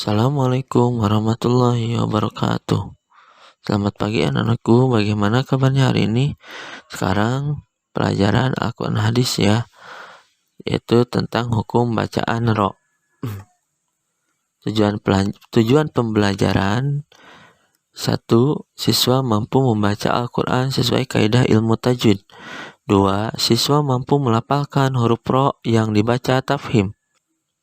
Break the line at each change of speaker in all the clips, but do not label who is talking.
Assalamualaikum warahmatullahi wabarakatuh. Selamat pagi anak-anakku, bagaimana kabarnya hari ini? Sekarang pelajaran Al-Quran hadis ya, yaitu tentang hukum bacaan ro. Tujuan pembelajaran: 1. Siswa mampu membaca Al-Quran sesuai kaidah ilmu tajwid. 2. Siswa mampu melafalkan huruf ro yang dibaca tafhim.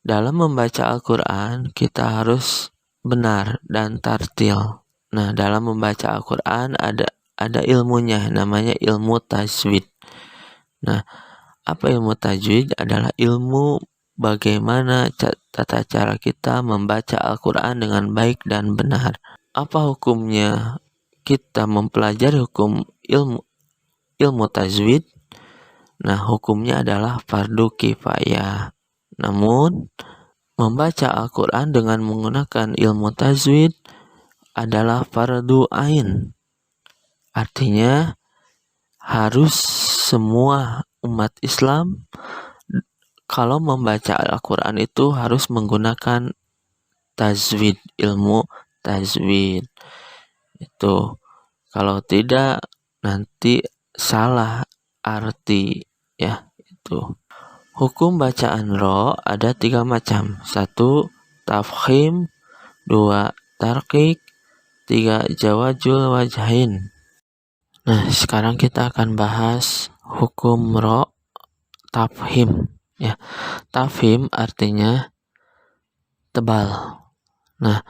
Dalam membaca Al-Quran, kita harus benar dan tartil. Nah, dalam membaca Al-Quran ada ilmunya, namanya ilmu tajwid. Nah, apa ilmu tajwid? Adalah ilmu bagaimana tata cara kita membaca Al-Quran dengan baik dan benar. Apa hukumnya kita mempelajari hukum ilmu tajwid? Nah, hukumnya adalah fardu kifayah. Namun, membaca Al-Quran dengan menggunakan ilmu tajwid adalah fardu ain. Artinya, harus semua umat Islam kalau membaca Al-Quran itu harus menggunakan tajwid, ilmu tajwid. Itu kalau tidak nanti salah arti ya itu. Hukum bacaan ro ada 3 macam. 1. Tafkhim. 2. Tarqiq. 3. Jawazul wajhain. Nah, sekarang kita akan bahas hukum ro tafhim ya. Tafhim artinya tebal. Nah,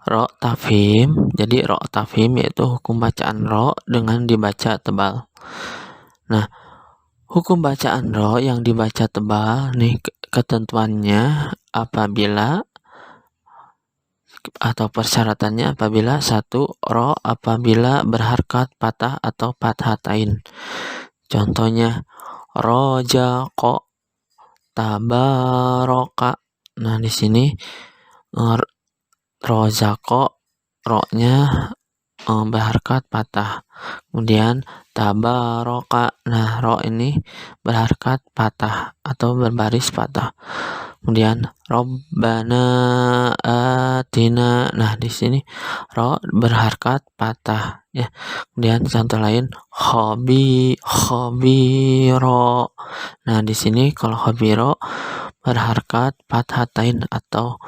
ro tafhim, jadi ro tafhim yaitu hukum bacaan ro dengan dibaca tebal. Nah, hukum bacaan ro yang dibaca tebal nih ketentuannya apabila atau persyaratannya apabila 1. Ro apabila berharkat patah atau pathatain. Contohnya rojaqo, tabaroka. Nah, di sini rozaqo ro-nya berharkat patah. Kemudian tabaroka, nah ro ini berharkat patah atau berbaris patah. Kemudian Rabbana atina, nah di sini ro berharkat patah ya. Kemudian contoh lain khabiro, nah di sini kalau khabiro berharkat pathatain atau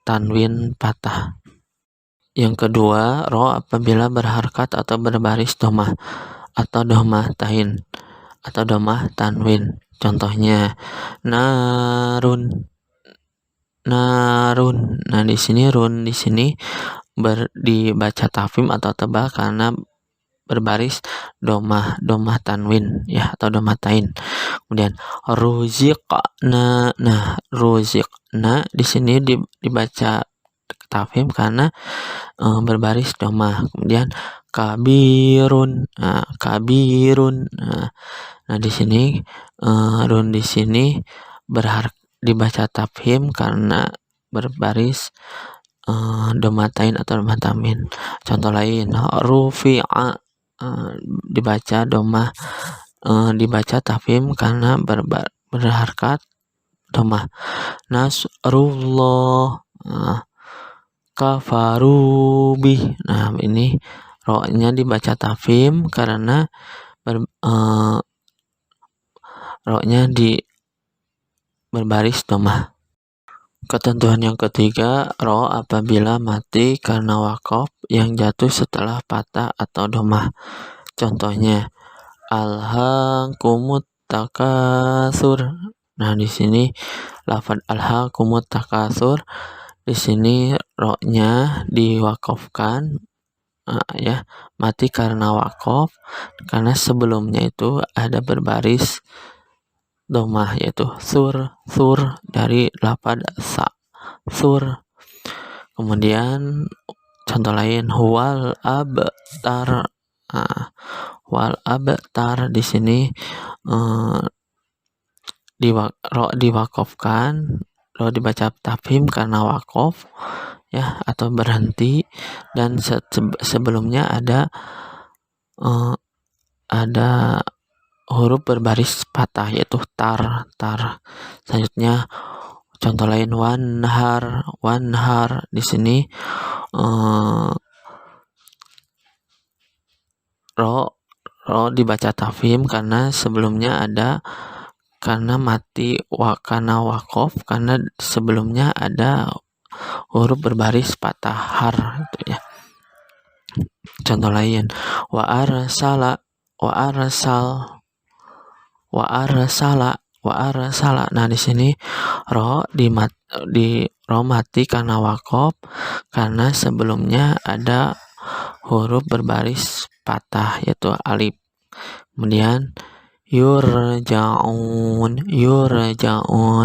tanwin patah. Yang kedua, ro apabila berharkat atau berbaris domah atau domah tain atau domah tanwin. Contohnya narun. Nah, di sini run di sini dibaca tafhim atau tebal karena berbaris domah tanwin ya atau domah tain. Kemudian ruziqna. Nah, ruziqna di sini dibaca tafhim karena berbaris domah. Kemudian kabirun. Nah, kabirun. Nah, di sini run di sini dibaca tafhim karena berbaris domatain atau domah tamin. Contoh lain rufi'a, dibaca domah dibaca tafhim karena berharkat domah. Nasrullah, kafaru bih. Nah, ini ro-nya dibaca tafhim karena ro-nya berbaris domah. Ketentuan yang ketiga, ro apabila mati karena waqaf yang jatuh setelah patah atau domah. Contohnya alhaakumut takatsur. Nah, di sini lafaz alhaakumut takatsur di sini ro-nya diwaqafkan ya, mati karena waqaf karena sebelumnya itu ada berbaris domah yaitu sur dari lafaz sa sur. Kemudian contoh lain huwal abtar. Wal abtar di sini ro diwaqafkan, ro dibaca tafhim karena waqaf ya atau berhenti, dan sebelumnya ada huruf berbaris patah yaitu tar. Selanjutnya Contoh lain wanhar di sini ro dibaca tafhim karena sebelumnya ada karena mati karena wakof karena sebelumnya ada huruf berbaris patah har gitu ya. Contoh lain wa arsala. Nah di sini ro mati karena wakof karena sebelumnya ada huruf berbaris patah yaitu alif. Kemudian yurja'un.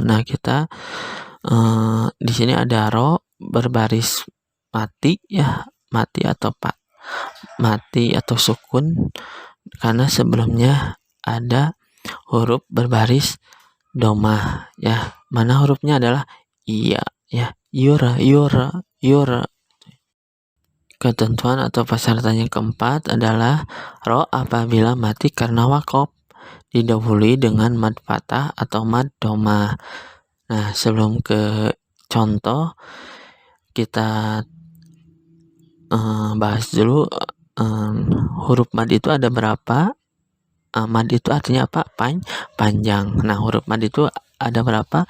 Nah kita di sini ada ro berbaris mati ya, mati atau sukun karena sebelumnya ada huruf berbaris domah ya. Mana hurufnya adalah iya ya. Yura. Ketentuan atau persyaratan yang keempat adalah ro apabila mati karena wakof didahului dengan mad fathah atau mad domah. Nah sebelum ke contoh kita bahas dulu huruf mad itu ada berapa. Mad itu artinya apa? Panjang. Nah huruf mad itu ada berapa?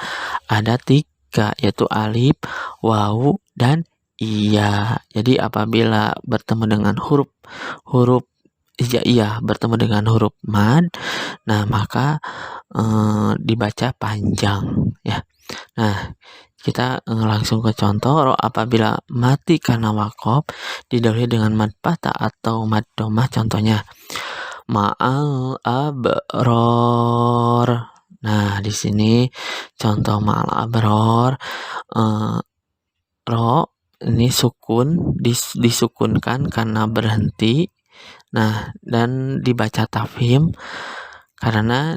Ada 3 yaitu alif, wawu, dan iya. Jadi apabila bertemu dengan huruf hijaiyah bertemu dengan huruf mad, nah maka dibaca panjang ya. Nah kita langsung ke contoh. Ro apabila mati karena wakof didahului dengan mad fathah atau mad domah. Contohnya ma'al abror. Nah di sini contoh ma'al abror, ro ini sukun disukunkan karena berhenti. Nah dan dibaca tafhim karena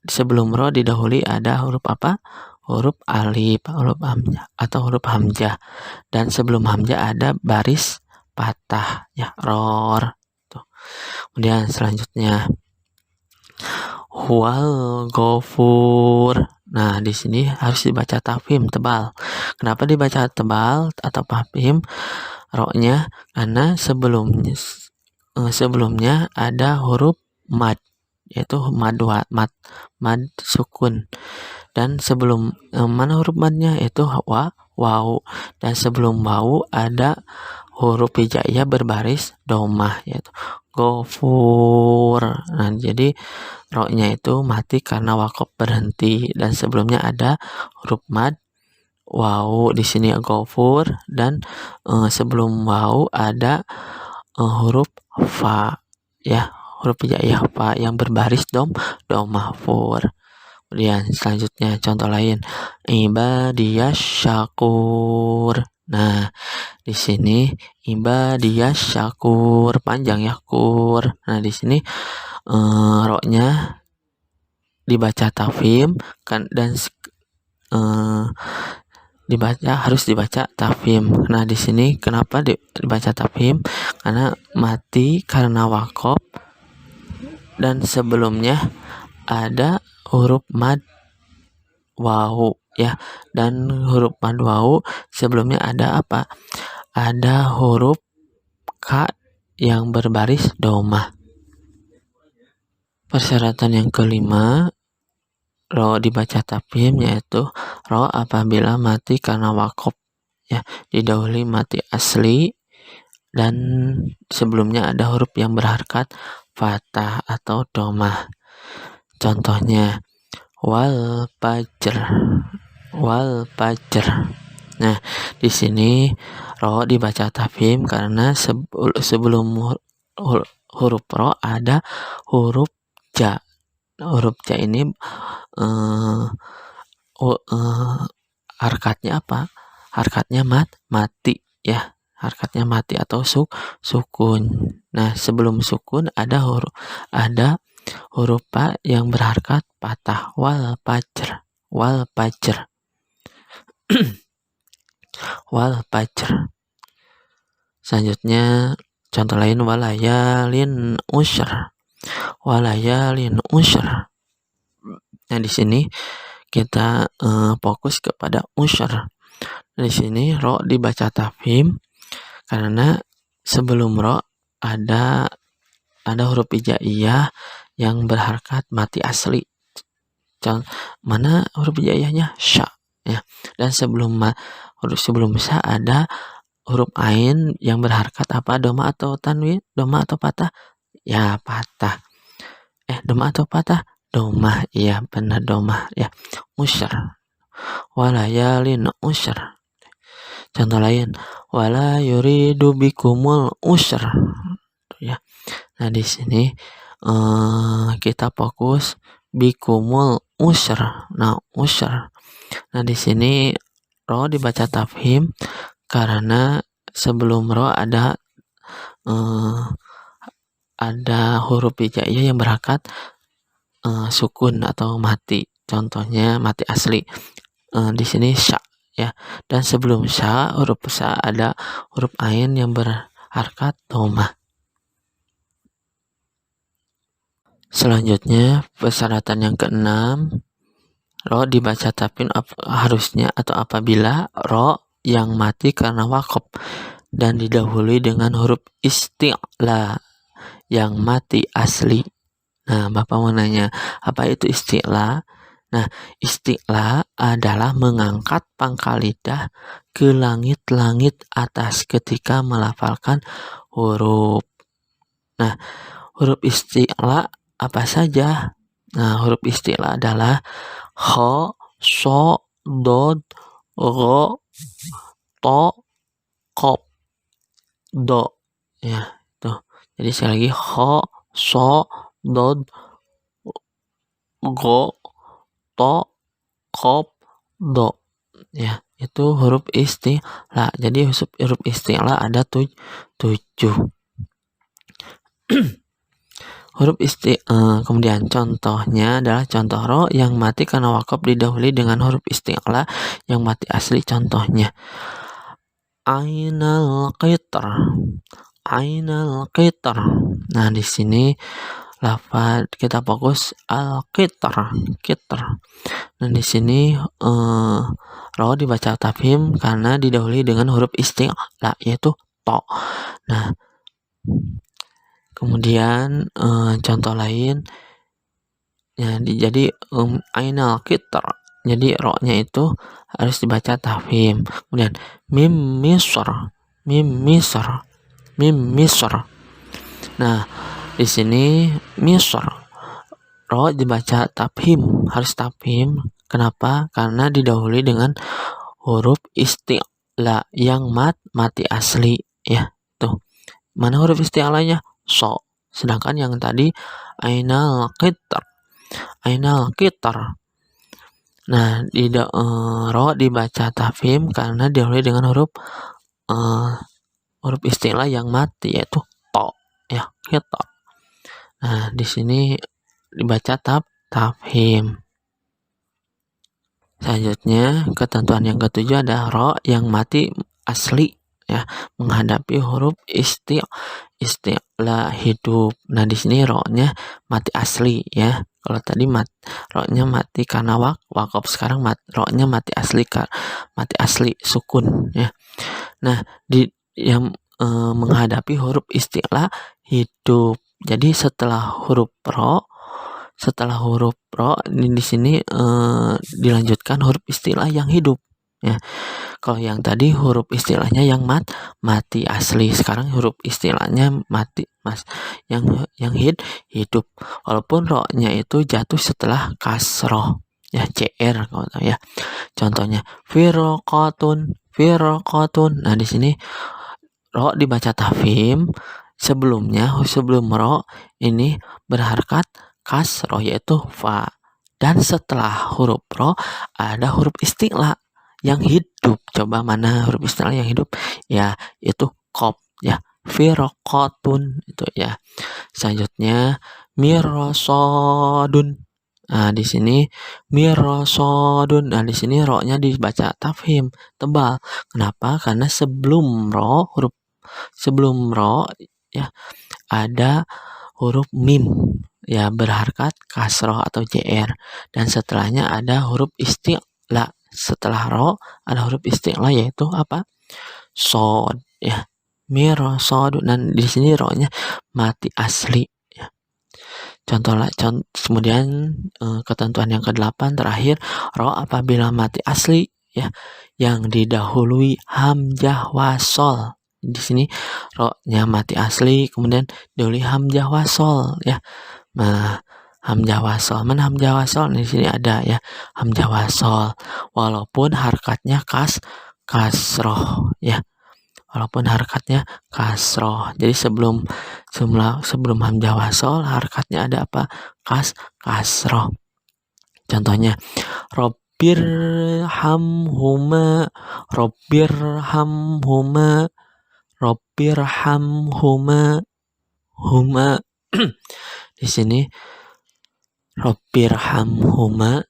sebelum ro didahului ada huruf apa? Huruf alif, huruf hamzah atau huruf hamzah, dan sebelum hamzah ada baris patah ya, ror. Tuh. Kemudian selanjutnya huwal ghafur. Nah di sini harus dibaca tafhim tebal. Kenapa dibaca tebal atau tafhim ro-nya? Karena sebelumnya ada huruf mad yaitu mad sukun, dan sebelum mana huruf madnya itu wawu, dan sebelum wawu ada huruf hijaiyah berbaris domah yaitu ghafur. Nah jadi ro-nya itu mati karena wakof berhenti, dan sebelumnya ada huruf mad wawu di sini ghafur, dan sebelum wawu ada huruf fa ya, huruf hijaiyah fa yang berbaris domah fur. Kemudian selanjutnya contoh lain ibadiyas syakur. Nah di sini ibadiyas syakur panjang ya, kur. Nah di sini ro-nya dibaca tafhim kan, dan harus dibaca tafhim. Nah di sini kenapa dibaca tafhim? Karena mati karena wakof dan sebelumnya ada huruf mad wawu ya, dan huruf mad wawu sebelumnya ada apa? Ada huruf ka yang berbaris domah. Persyaratan yang kelima ro dibaca tafhim yaitu ro apabila mati karena wakof ya, didahului mati asli dan sebelumnya ada huruf yang berharkat fathah atau domah. Contohnya wal fajr. Nah di sini ro dibaca tafhim karena sebelum huruf ro ada huruf ja. Huruf ja ini harkatnya apa? Harkatnya mati ya, harkatnya mati atau sukun. Nah sebelum sukun ada huruf pa yang berharkat patah, wal fajr. Wal fajr. Selanjutnya contoh lain walayalin usyr. Nah di sini kita fokus kepada usyr. Di sini ro dibaca tafhim karena sebelum ro ada huruf hijaiyah yang berharkat mati asli. Mana huruf hijaiyahnya? Sya, ya. Dan sebelum sya ada huruf ain yang berharkat apa? Doma atau tanwin? Doma atau patah? Ya, patah. Doma atau patah? Domah. Iya, benar domah, ya. Usyr. Walayalin usyr. Contoh lain, wala yuridu bikumul usyr, ya. Nah, di sini kita fokus bikumul usyr. Nah, usyr. Nah, di sini ro dibaca tafhim karena sebelum ro ada huruf hijaiyah yang berhakat sukun atau mati. Contohnya mati asli. Di sini sya, ya. Dan sebelum sya, huruf sya ada huruf ain yang berharkat domah. Selanjutnya persyaratan yang keenam, ro dibaca tafhim harusnya atau apabila ro yang mati karena wakof dan didahului dengan huruf isti'la yang mati asli. Nah, Bapak mau nanya, apa itu isti'la? Nah, isti'la adalah mengangkat pangkal lidah ke langit-langit atas ketika melafalkan huruf. Nah, huruf isti'la apa saja? Nah, huruf isti'la adalah kha, sha, dod, gha, to, qaf, do. Ya, itu. Jadi sekali lagi kha, sha, dod, gha, to, qaf, do. Ya, itu huruf isti'la. Jadi huruf isti'la ada 7. Huruf kemudian contohnya adalah contoh ro yang mati karena wakof didahului dengan huruf isti'la yang mati asli. Contohnya ainal qitr. Nah, di sini lafaz kita fokus al-qitr. Nah, di sini ro dibaca tafhim karena didahului dengan huruf isti'la yaitu to. Nah, kemudian contoh lain, ya, jadi ainal qitr. Jadi ro-nya itu harus dibaca tafhim. Kemudian mim misr. Nah, di sini misr ro dibaca tafhim, harus tafhim. Kenapa? Karena didahului dengan huruf isti'la yang mati asli, ya. Tuh. Mana huruf isti'lanya? So. Sedangkan yang tadi ainal qitr. Nah, ro dibaca tafhim karena didahului dengan huruf isti'la yang mati yaitu to, ya, qitr. Nah, di sini dibaca tafhim. Selanjutnya ketentuan yang ketujuh ada ro yang mati asli, ya, menghadapi huruf isti'la hidup. Nah, di sini ro-nya mati asli, ya. Kalau tadi ro-nya mati karena wakof, sekarang ro-nya mati asli sukun, ya. Nah, yang menghadapi huruf isti'la hidup. Jadi setelah huruf ro ini di sini dilanjutkan huruf isti'la yang hidup, ya. Kalau yang tadi huruf istilahnya yang mati asli, sekarang huruf istilahnya mati yang hidup. Walaupun ro-nya itu jatuh setelah kasroh, ya, CR kalau tahu, ya. Contohnya firqatun. Nah, di sini ro dibaca tafhim. Sebelum ro ini berharkat kasroh yaitu fa. Dan setelah huruf ro ada huruf isti'la yang hidup. Coba mana huruf isti'la yang hidup? Ya, itu qaf, ya. Firqatun itu, ya. Selanjutnya mirsadun. Nah, di sini mirsadun. Nah, di sini ro-nya dibaca tafhim tebal. Kenapa? Karena sebelum ro, ya, ada huruf mim. ya berharkat kasroh atau JR, dan setelahnya ada huruf isti'la. Setelah ro ada huruf isti'la, yaitu apa? Sod, ya. Sod, dan di sini ro-nya mati asli, ya. Kemudian ketentuan yang ke-8 terakhir, ro apabila mati asli, ya, yang didahului hamzah wasol. Di sini ro-nya mati asli, kemudian didahului hamzah wasol, ya. Nah, hamzah wasol. Mana hamzah wasol? Di sini ada, ya, hamzah wasol. Walaupun harkatnya kasroh, ya. Walaupun harkatnya kasroh. Jadi sebelum hamzah wasol, harkatnya ada apa? Kasroh. Contohnya, Robbir hamhuma, Robbir hamhuma, Robbir hamhuma, huma. Di sini Robbir hamhuma,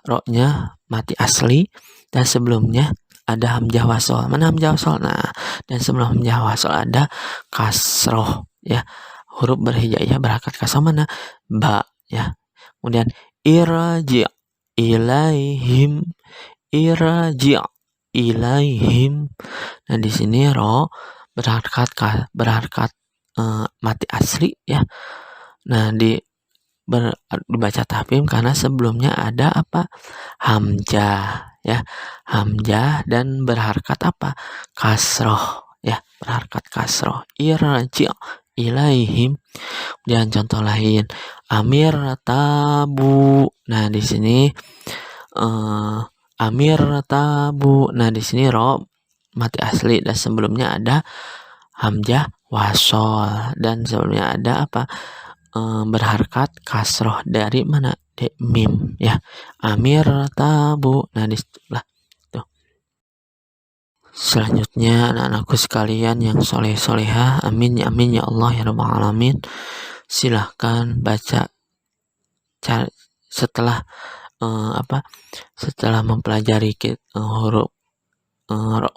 ro-nya mati asli, dan sebelumnya ada hamzah wasol. Mana hamzah wasol? Nah, dan sebelum hamzah wasol ada kasroh, ya. Huruf berhijaiyah berhakat kasroh mana? Ba, ya. Kemudian irji ilaihim, irji ilaihim. Nah, di sini ro berharkat mati asli, ya. Nah, dibaca tafkhim karena sebelumnya ada apa? Hamzah, ya. Hamzah dan berharkat apa? Kasroh, ya. Berharkat kasroh. Irji ilaihim. Dan contoh lain, amir tabu. Nah, di sini amir tabu. Nah, di sini ro mati asli, dan sebelumnya ada hamzah wasol, dan sebelumnya ada apa? Berharkat kasroh dari mana? Mim, ya. Amir tabu. Nah, di sebelah tuh. Selanjutnya, anak-anakku sekalian yang soleh-solehah, amin ya Allah ya rabbal alamin. Silahkan baca setelah setelah mempelajari huruf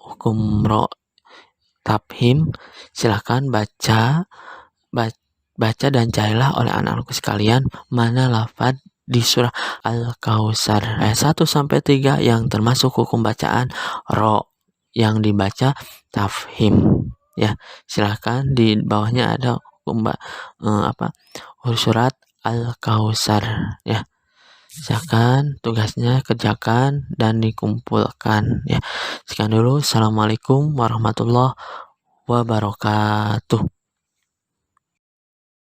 hukum ro tafkhim, silahkan baca dan carilah oleh anak-anakku sekalian mana lafaz di surah Al-Kautsar ayat 1 sampai 3 yang termasuk hukum bacaan ro yang dibaca tafkhim, ya. Silahkan di bawahnya ada hukum surat Al-Kautsar, ya. Silahkan tugasnya kerjakan dan dikumpulkan, ya. Sekian dulu. Assalamualaikum warahmatullahi wabarakatuh.